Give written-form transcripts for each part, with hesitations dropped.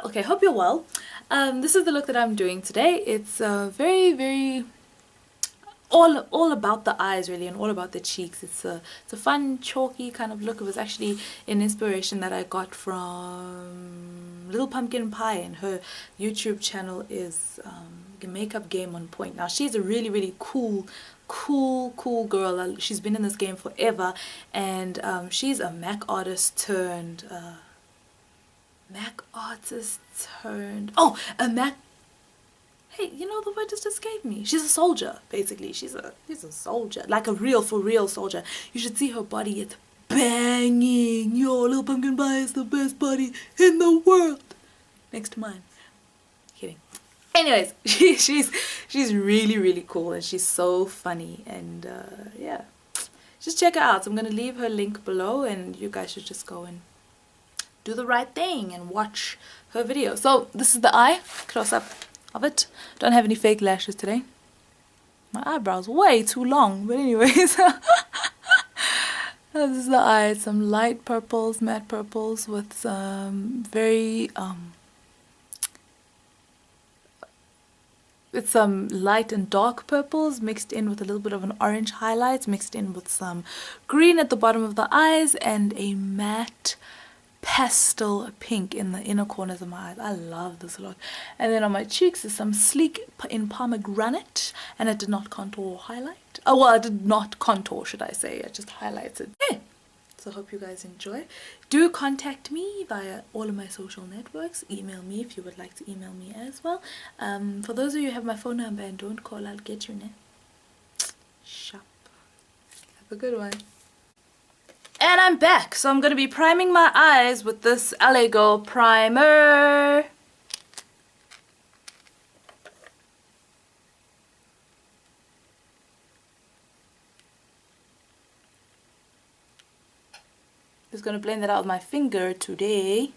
Okay, hope you're well. This is the look that I'm doing today. It's very all about the eyes really, and all about the cheeks. It's a fun chalky kind of look. It was actually an inspiration that I got from Lilpumpkinpie, and her YouTube channel is Makeup Game on Point. Now she's a really cool girl. She's been in this game forever, and she's a MAC artist turned a MAC. Hey, you know, the word just escaped me. She's a soldier, basically. She's a soldier, like a for real soldier. You should see her body. It's banging. Yo, Lilpumpkinpie is the best body in the world, next to mine. Kidding. Anyways, she's really cool, and she's so funny, and yeah, just check her out. So I'm gonna leave her link below, and you guys should just go and do the right thing and watch her video. So this is the eye, close up of it. Don't have any fake lashes today. My eyebrows way too long, but anyways. This is the eye. Some light purples, matte purples, with some very with some light and dark purples mixed in with a little bit of an orange highlight, mixed in with some green at the bottom of the eyes, and a matte pastel pink in the inner corners of my eyes. I love this look. And then on my cheeks is some sleek in pomegranate, and I did not contour or highlight. Oh, well, I did not contour, should I say. I just highlighted. Yeah. So I hope you guys enjoy. Do contact me via all of my social networks. Email me if you would like to email me as well. For those of you who have my phone number and don't call, I'll get you now. Shop. Have a good one. And I'm back, so I'm going to be priming my eyes with this LA Girl primer. Just going to blend that out with my finger today.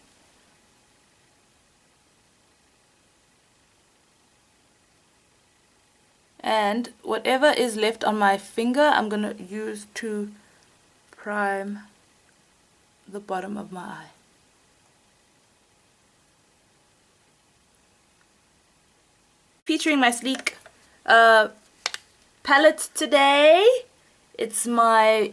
And whatever is left on my finger, I'm going to use to prime the bottom of my eye. Featuring my sleek palette today. It's my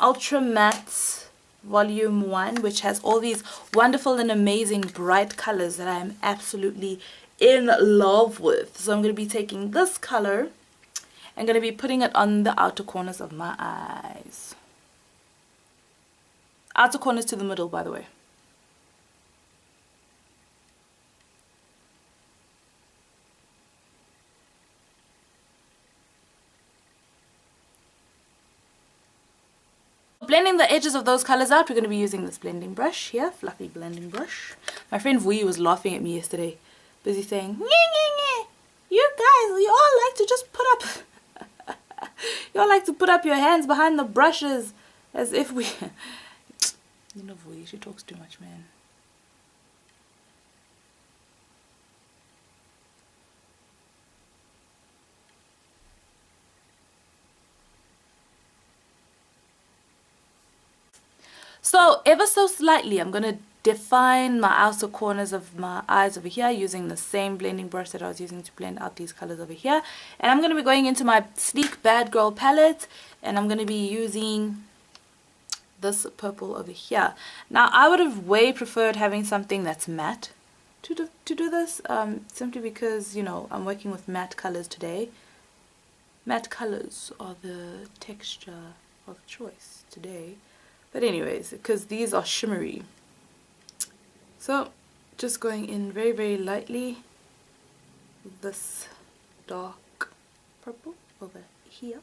Ultra Matte Volume 1, which has all these wonderful and amazing bright colors that I am absolutely in love with. So I'm going to be taking this color and going to be putting it on the outer corners of my eyes. Outer corners to the middle, by the way. Blending the edges of those colors out, we're going to be using this blending brush here, fluffy blending brush. My friend Vui was laughing at me yesterday, busy saying, "Nye, nye, nye. You guys, you all like to just put up, you all like to put up your hands behind the brushes as if we." You know, Vui, she talks too much, man. So ever so slightly, I'm going to define my outer corners of my eyes over here using the same blending brush that I was using to blend out these colors over here. And I'm going to be going into my sleek Bad Girl palette, and I'm going to be using this purple over here. Now I would have way preferred having something that's matte to do this, simply because, you know, I'm working with matte colors today. Matte colors are the texture of choice today. But anyways, because these are shimmery. So just going in very lightly with this dark purple over here.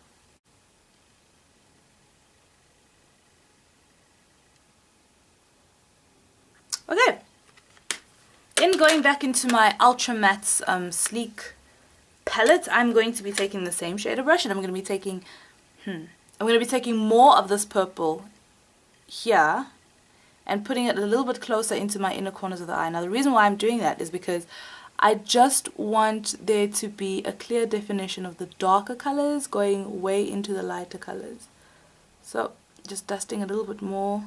Okay, then going back into my Ultra Matte's sleek palette, I'm going to be taking the same shade of brush, and I'm going to be taking more of this purple here and putting it a little bit closer into my inner corners of the eye. Now the reason why I'm doing that is because I just want there to be a clear definition of the darker colors going way into the lighter colors. So just dusting a little bit more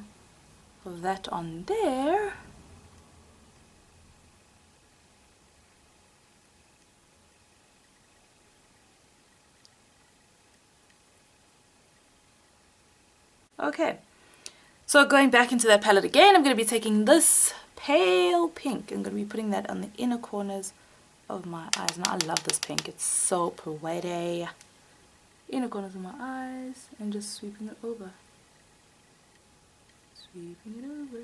of that on there. Okay, so going back into that palette again, I'm going to be taking this pale pink. I'm going to be putting that on the inner corners of my eyes. Now, I love this pink. It's so pretty. Inner corners of my eyes, and just sweeping it over. Sweeping it over.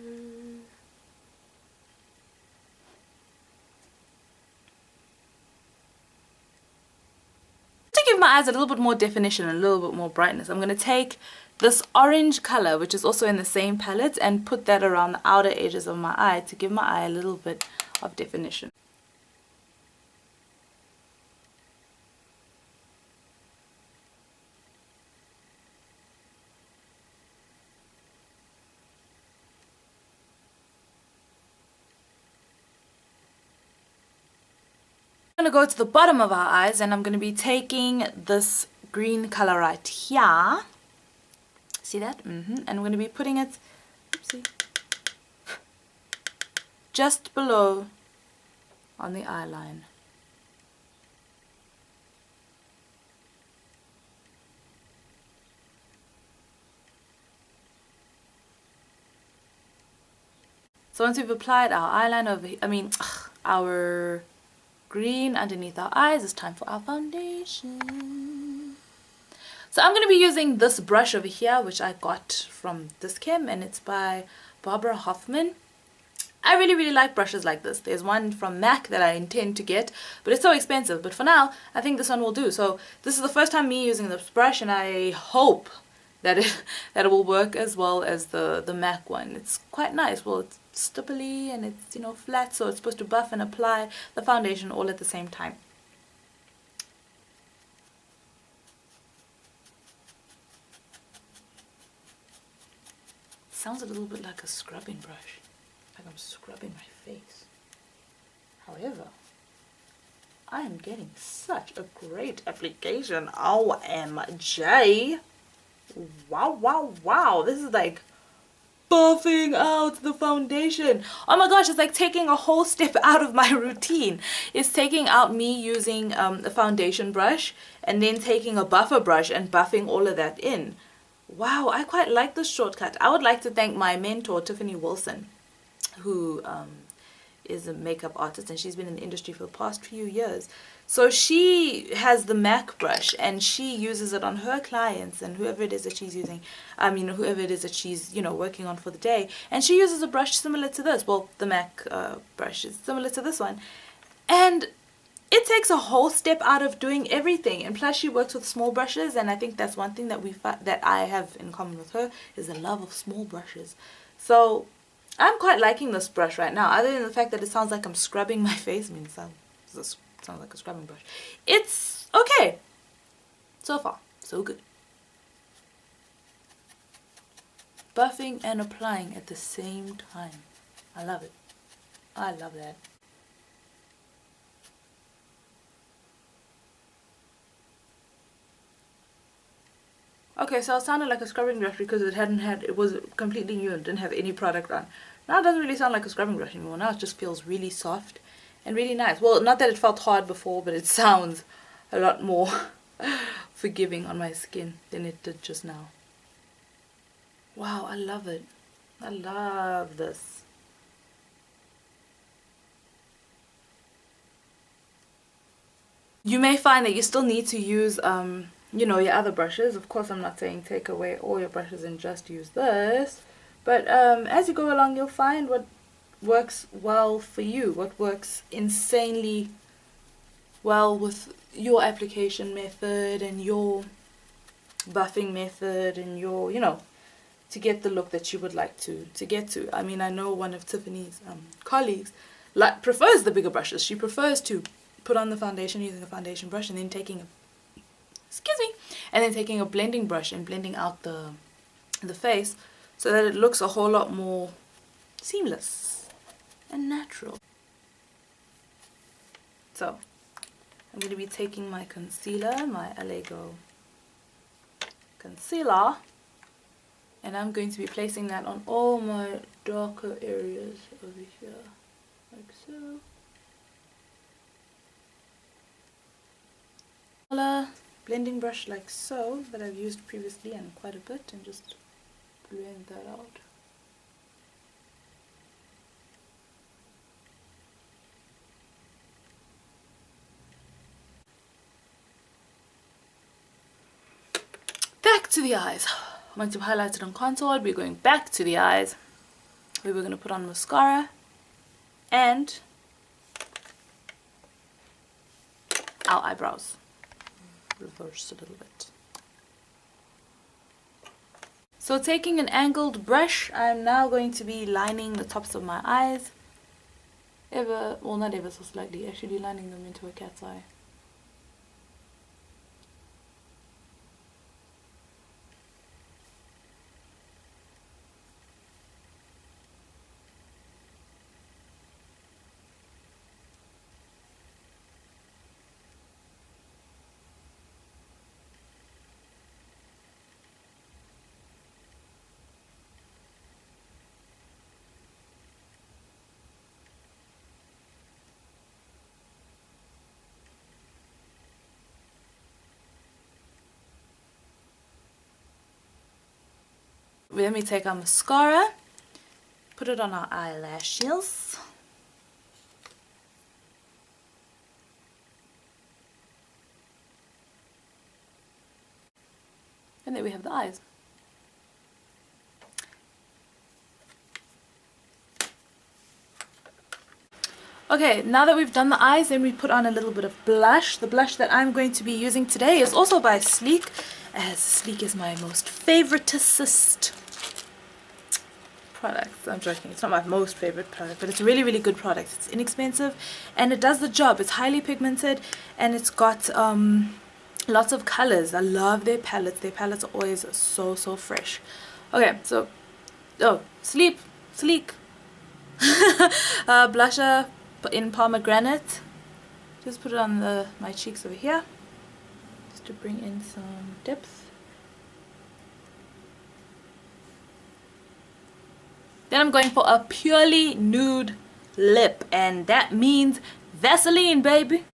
To give my eyes a little bit more definition and a little bit more brightness, I'm going to take this orange color, which is also in the same palette, and put that around the outer edges of my eye to give my eye a little bit of definition. I'm going to go to the bottom of our eyes, and I'm going to be taking this green color right here. See that? And I'm going to be putting it, oopsie, just below on the eye line. So once we've applied our eyeliner our green underneath our eyes, it's time for our foundation. So I'm going to be using this brush over here, which I got from this Kim, and it's by Barbara Hoffman. I really like brushes like this. There's one from MAC that I intend to get, but it's so expensive. But for now, I think this one will do. So this is the first time me using this brush, and I hope that it will work as well as the MAC one. It's quite nice. Well, it's stipply and it's, you know, flat, so it's supposed to buff and apply the foundation all at the same time. Sounds a little bit like a scrubbing brush, like I'm scrubbing my face. However, I am getting such a great application. OMG. Wow. This is like buffing out the foundation. Oh my gosh, it's like taking a whole step out of my routine. It's taking out me using a foundation brush and then taking a buffer brush and buffing all of that in. Wow, I quite like this shortcut. I would like to thank my mentor, Tiffany Wilson, who is a makeup artist, and she's been in the industry for the past few years. So she has the MAC brush, and she uses it on her clients and whoever it is that she's using, whoever it is that she's, working on for the day. And she uses a brush similar to this. Well, the MAC brush is similar to this one. And it takes a whole step out of doing everything. And plus she works with small brushes, and I think that's one thing that I have in common with her, is the love of small brushes. So I'm quite liking this brush right now, other than the fact that it sounds like I'm scrubbing my face. It sounds like a scrubbing brush. It's okay. So far, so good. Buffing and applying at the same time. I love it. I love that. Okay, so it sounded like a scrubbing brush because it was completely new and didn't have any product on. Now it doesn't really sound like a scrubbing brush anymore. Now it just feels really soft and really nice. Well, not that it felt hard before, but it sounds a lot more forgiving on my skin than it did just now. Wow, I love it. I love this. You may find that you still need to use your other brushes. Of course, I'm not saying take away all your brushes and just use this, but as you go along, you'll find what works well for you, what works insanely well with your application method and your buffing method and your, to get the look that you would like to get to. I mean, I know one of Tiffany's colleagues prefers the bigger brushes. She prefers to put on the foundation using a foundation brush and then taking a blending brush and blending out the face so that it looks a whole lot more seamless and natural. So I'm going to be taking my concealer, my Allego concealer, and I'm going to be placing that on all my darker areas over here, like so. Blending brush like so that I've used previously and quite a bit, and just blend that out. Back to the eyes. Once you've highlighted and contoured, we're going back to the eyes. We were going to put on mascara and our eyebrows. Reverse a little bit. So taking an angled brush, I'm now going to be lining the tops of my eyes. Not ever so slightly, actually lining them into a cat's eye. Then we take our mascara, put it on our eyelashes. And then we have the eyes. Okay, now that we've done the eyes, then we put on a little bit of blush. The blush that I'm going to be using today is also by Sleek, as Sleek is my most favoritist product. I'm joking, it's not my most favorite product, but it's a really, really good product. It's inexpensive and it does the job. It's highly pigmented and it's got lots of colors. I love their palettes. Their palettes are always so fresh. Okay, so Sleek blusher in pomegranate. Just put it on my cheeks over here, just to bring in some depth. Then I'm going for a purely nude lip, and that means Vaseline, baby.